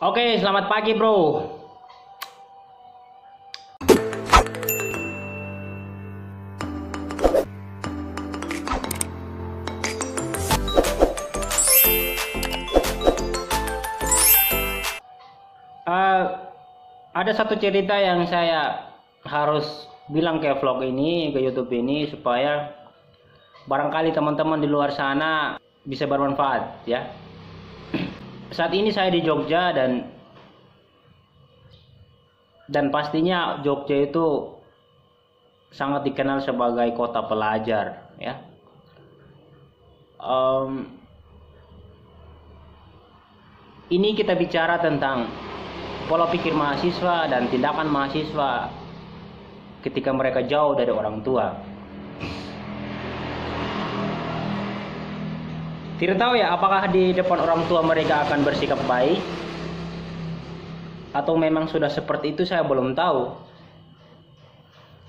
Oke, selamat pagi, bro. Eh, ada satu cerita yang saya harus bilang ke vlog ini, ke YouTube ini, supaya barangkali teman-teman di luar sana bisa bermanfaat, ya. Saat ini saya di Jogja dan pastinya Jogja itu sangat dikenal sebagai kota pelajar, ya. Ini kita bicara tentang pola pikir mahasiswa dan tindakan mahasiswa ketika mereka jauh dari orang tua. Tidak tahu ya, apakah di depan orang tua mereka akan bersikap baik atau memang sudah seperti itu, saya belum tahu.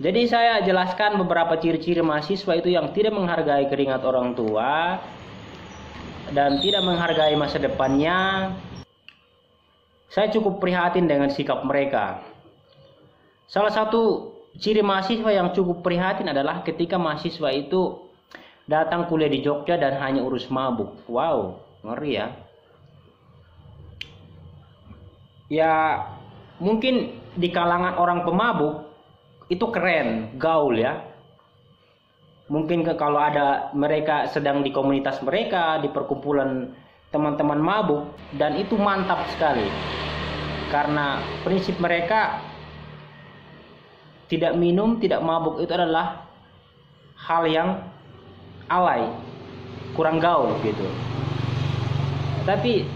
Jadi saya jelaskan beberapa ciri-ciri mahasiswa itu yang tidak menghargai keringat orang tua dan tidak menghargai masa depannya. Saya cukup prihatin dengan sikap mereka. Salah satu ciri mahasiswa yang cukup prihatin adalah ketika mahasiswa itu datang kuliah di Jogja dan hanya urus mabuk. Wow, ngeri ya. Ya, mungkin di kalangan orang pemabuk itu keren, gaul ya. Mungkin kalau ada mereka sedang di komunitas mereka, di perkumpulan teman-teman mabuk, dan itu mantap sekali. Karena prinsip mereka tidak minum, tidak mabuk itu adalah hal yang alay, kurang gaul gitu. Tapi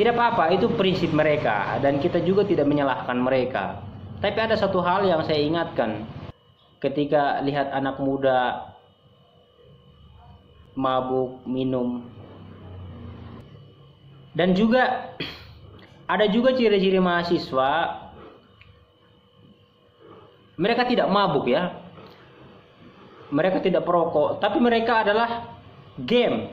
tidak apa-apa, itu prinsip mereka dan kita juga tidak menyalahkan mereka. Tapi ada satu hal yang saya ingatkan ketika lihat anak muda mabuk, minum. Dan juga ada juga ciri-ciri mahasiswa mereka tidak mabuk ya. Mereka tidak perokok, tapi mereka adalah game.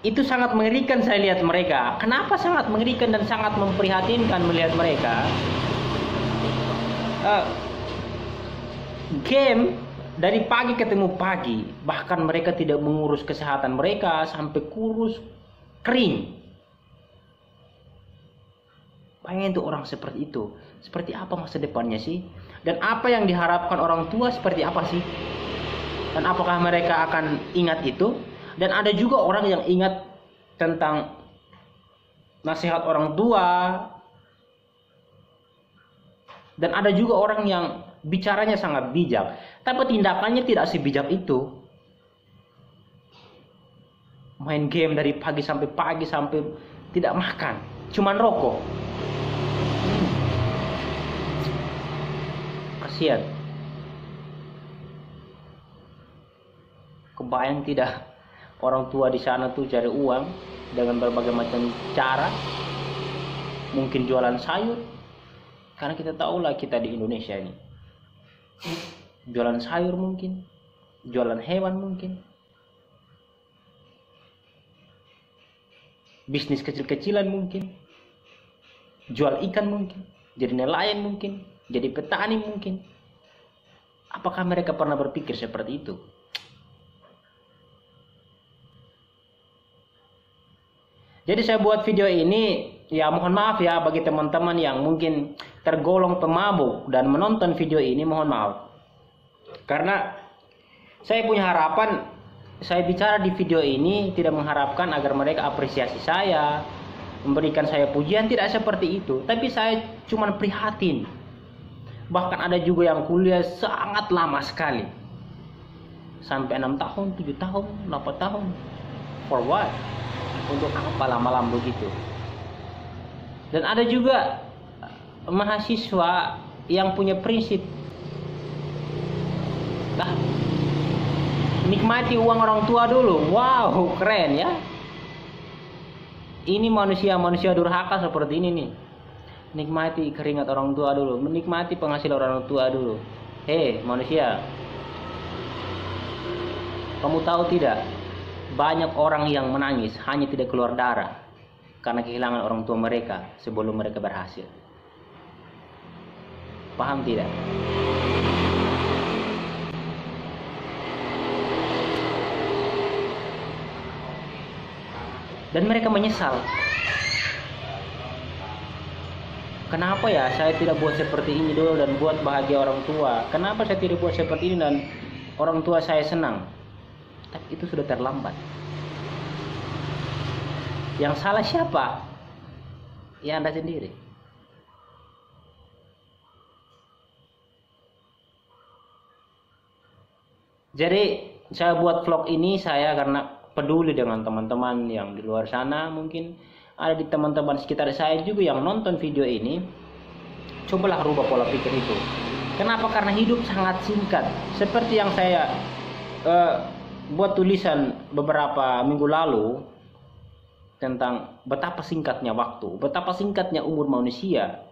Itu sangat mengerikan saya lihat mereka. Kenapa sangat mengerikan dan sangat memprihatinkan melihat mereka? Game dari pagi ketemu pagi, bahkan mereka tidak mengurus kesehatan mereka sampai kurus, kering. Pengen tuh orang seperti itu. Seperti apa masa depannya sih? Dan apa yang diharapkan orang tua seperti apa sih? Dan apakah mereka akan ingat itu? Dan ada juga orang yang ingat tentang nasihat orang tua. Dan ada juga orang yang bicaranya sangat bijak, tapi tindakannya tidak sebijak itu. Main game dari pagi sampai tidak makan, cuman rokok. Kasihan. Kebayang tidak orang tua di sana tuh cari uang dengan berbagai macam cara. Mungkin jualan sayur, karena kita tahu lah kita di Indonesia ini. Jualan sayur mungkin, jualan hewan mungkin, bisnis kecil-kecilan mungkin, jual ikan mungkin, jadi nelayan mungkin, jadi petani mungkin. Apakah mereka pernah berpikir seperti itu? Jadi saya buat video ini, ya mohon maaf ya bagi teman-teman yang mungkin tergolong pemabuk dan menonton video ini, mohon maaf. Karena saya punya harapan, saya bicara di video ini tidak mengharapkan agar mereka apresiasi saya, memberikan saya pujian, tidak seperti itu. Tapi saya cuma prihatin. Bahkan ada juga yang kuliah sangat lama sekali. Sampai 6 tahun, 7 tahun, 8 tahun. For what? Untuk apa lama-lama begitu? Dan ada juga mahasiswa yang punya prinsip. Nikmati uang orang tua dulu. Wow, keren ya. Ini manusia durhaka seperti ini nih. Nikmati keringat orang tua dulu, menikmati penghasilan orang tua dulu. Hei manusia, kamu tahu tidak? banyak orang yang menangis hanya tidak keluar darah karena kehilangan orang tua mereka sebelum mereka berhasil. Paham tidak? Dan mereka menyesal. Kenapa ya saya tidak buat seperti ini dulu dan buat bahagia orang tua? Kenapa saya tidak buat seperti ini dan orang tua saya senang? Tapi itu sudah terlambat. Yang salah siapa? Ya Anda sendiri. Jadi saya buat vlog ini saya karena peduli dengan teman-teman yang di luar sana. Mungkin ada di teman-teman sekitar saya juga yang nonton video ini. Cobalah rubah pola pikir itu. Kenapa? Karena hidup sangat singkat. Seperti yang saya buat tulisan beberapa minggu lalu tentang betapa singkatnya waktu, betapa singkatnya umur manusia.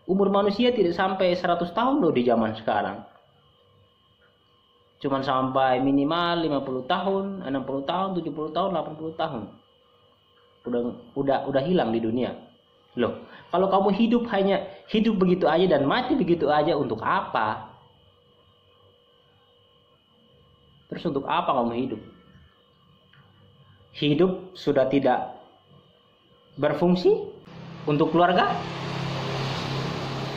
Umur manusia tidak sampai 100 tahun loh di zaman sekarang. Cuman sampai minimal 50 tahun, 60 tahun, 70 tahun, 80 tahun. Udah hilang di dunia. Loh, kalau kamu hidup hanya hidup begitu aja dan mati begitu aja, untuk apa? Terus untuk apa kamu hidup? Hidup sudah tidak berfungsi untuk keluarga?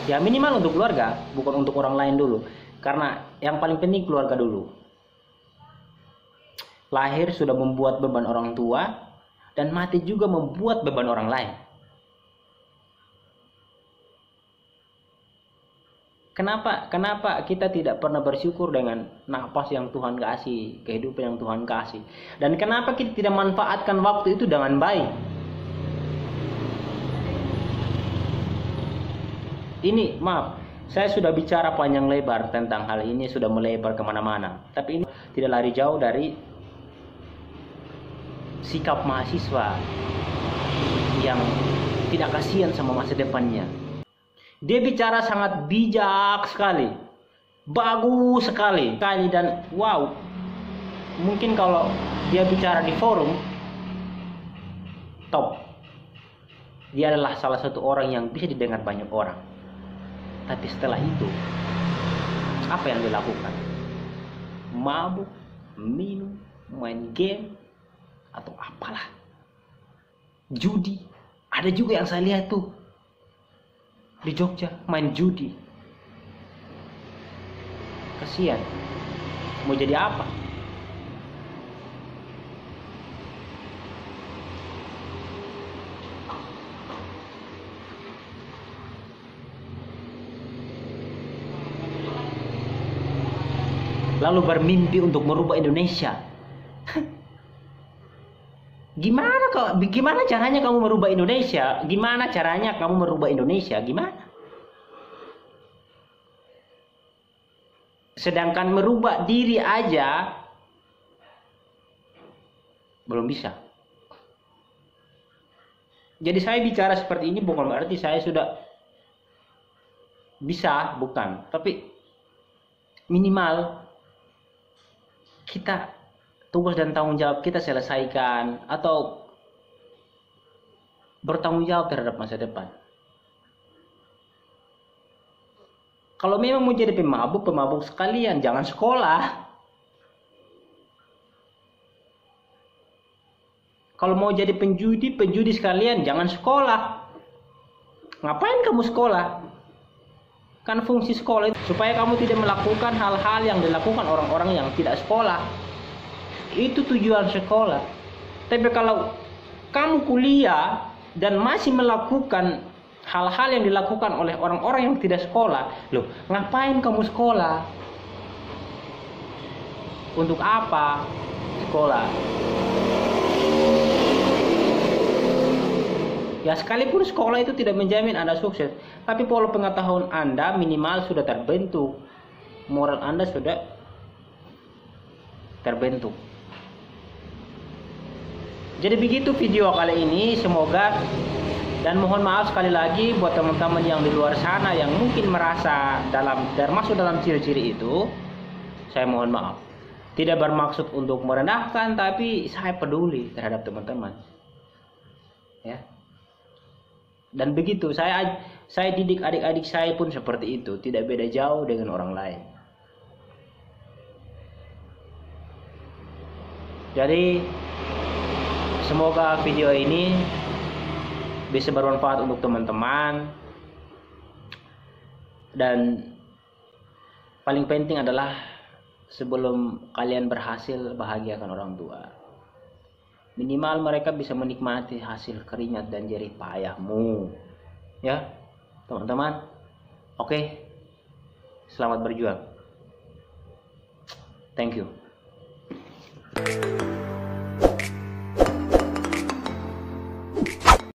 Ya minimal untuk keluarga, bukan untuk orang lain dulu. Karena yang paling penting keluarga dulu. Lahir sudah membuat beban orang tua, dan mati juga membuat beban orang lain. Kenapa kita tidak pernah bersyukur dengan nafas yang Tuhan kasih, kehidupan yang Tuhan kasih? Dan kenapa kita tidak manfaatkan waktu itu dengan baik? Ini maaf, saya sudah bicara panjang lebar tentang hal ini, sudah melebar kemana-mana. Tapi ini tidak lari jauh dari sikap mahasiswa yang tidak kasihan sama masa depannya. Dia bicara sangat bijak sekali, bagus sekali, dan wow. Mungkin kalau dia bicara di forum, top. Dia adalah salah satu orang yang bisa didengar banyak orang. Tapi setelah itu, apa yang dilakukan? Mabuk, minum, main game, atau apalah. Judi. Ada juga yang saya lihat tuh di Jogja main judi. Kasihan. Mau jadi apa? Lalu bermimpi untuk merubah Indonesia. Gimana caranya kamu merubah Indonesia? Gimana caranya kamu merubah Indonesia? Gimana? Sedangkan merubah diri aja belum bisa. Jadi saya bicara seperti ini bukan berarti saya sudah bisa, bukan. Tapi minimal kita tugas dan tanggung jawab kita selesaikan atau bertanggung jawab terhadap masa depan. Kalau memang mau jadi pemabuk sekalian, jangan sekolah. Kalau mau jadi penjudi sekalian, jangan sekolah. Ngapain kamu sekolah? Kan fungsi sekolah itu supaya kamu tidak melakukan hal-hal yang dilakukan orang-orang yang tidak sekolah. Itu tujuan sekolah. Tapi kalau kamu kuliah dan masih melakukan hal-hal yang dilakukan oleh orang-orang yang tidak sekolah, loh, ngapain kamu sekolah? Untuk apa sekolah? Ya sekalipun sekolah itu tidak menjamin Anda sukses, tapi pola pengetahuan Anda minimal sudah terbentuk, moral Anda sudah terbentuk. Jadi begitu video kali ini, semoga, dan mohon maaf sekali lagi buat teman-teman yang di luar sana yang mungkin merasa termasuk dalam ciri-ciri itu, saya mohon maaf. tidak bermaksud untuk merendahkan, tapi saya peduli terhadap teman-teman. Ya. Dan begitu saya didik adik-adik saya pun seperti itu, tidak beda jauh dengan orang lain. Jadi semoga video ini bisa bermanfaat untuk teman-teman, dan paling penting adalah sebelum kalian berhasil, bahagiakan orang tua. Minimal mereka bisa menikmati hasil keringat dan jerih payahmu. Ya, teman-teman. Oke. Selamat berjuang. Thank you.